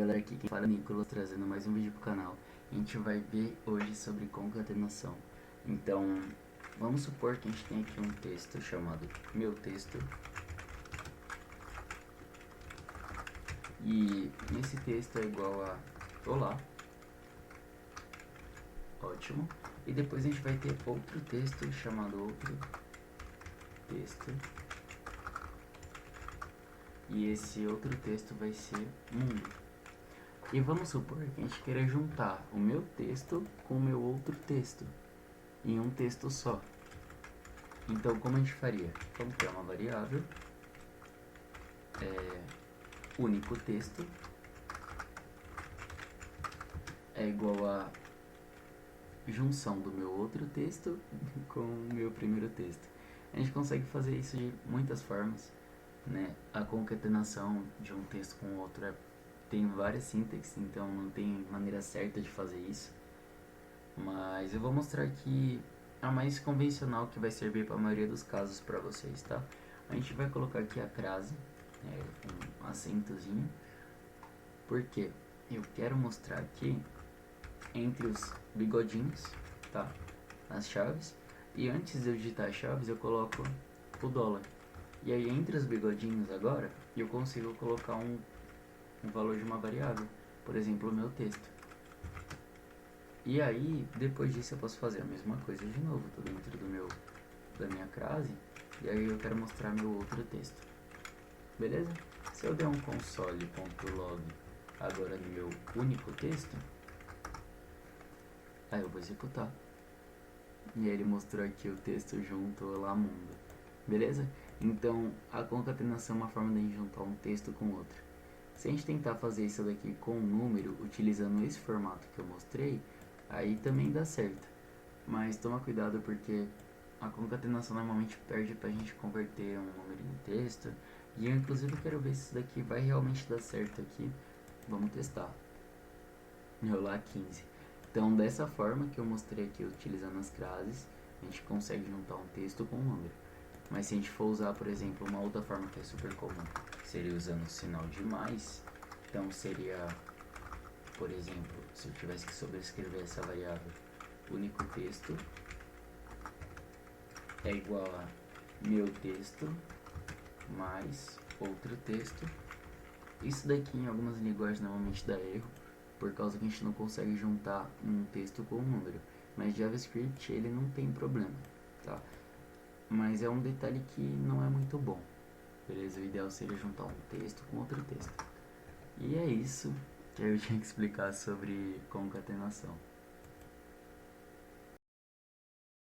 galera, aqui quem fala é Nicolas, trazendo mais um vídeo pro canal. A gente vai ver hoje sobre concatenação. Então, vamos supor que a gente tem aqui um texto chamado meu texto. E esse texto é igual a olá. Ótimo. E depois a gente vai ter outro texto chamado outro texto. E esse outro texto vai ser mundo. E vamos supor que a gente queira juntar o meu texto com o meu outro texto em um texto só. Então, como a gente faria? Vamos criar uma variável único texto é igual a junção do meu outro texto com o meu primeiro texto. A gente consegue fazer isso de muitas formas, né? A concatenação de um texto com o outro tem várias sintaxes, então não tem maneira certa de fazer isso. Mas eu vou mostrar aqui a mais convencional que vai servir para a maioria dos casos para vocês, tá? A gente vai colocar aqui a crase, com um acentozinho, porque eu quero mostrar aqui entre os bigodinhos, tá? As chaves. E antes de eu digitar as chaves, eu coloco o dólar. E aí entre os bigodinhos agora, eu consigo colocar um valor de uma variável, por exemplo, o meu texto. E aí, depois disso eu posso fazer a mesma coisa de novo, tô dentro da minha crase, e aí eu quero mostrar meu outro texto. Beleza? Se eu der um console.log agora no meu único texto, aí eu vou executar. E aí ele mostrou aqui o texto junto lá mundo. Beleza? Então, a concatenação é uma forma de a gente juntar um texto com outro. Se a gente tentar fazer isso daqui com um número, utilizando esse formato que eu mostrei, aí também dá certo. Mas toma cuidado porque a concatenação normalmente perde pra gente converter um número em texto. E eu inclusive quero ver se isso daqui vai realmente dar certo aqui. Vamos testar. Olá 15. Então dessa forma que eu mostrei aqui utilizando as crases, a gente consegue juntar um texto com um número. Mas se a gente for usar, por exemplo, uma outra forma que é super comum, seria usando o sinal de mais. Então seria, por exemplo, se eu tivesse que sobrescrever essa variável, único texto é igual a meu texto mais outro texto. Isso daqui em algumas linguagens normalmente dá erro, por causa que a gente não consegue juntar um texto com um número. Mas JavaScript ele não tem problema, tá? Mas é um detalhe que não é muito bom, beleza? O ideal seria juntar um texto com outro texto. E é isso que eu tinha que explicar sobre concatenação.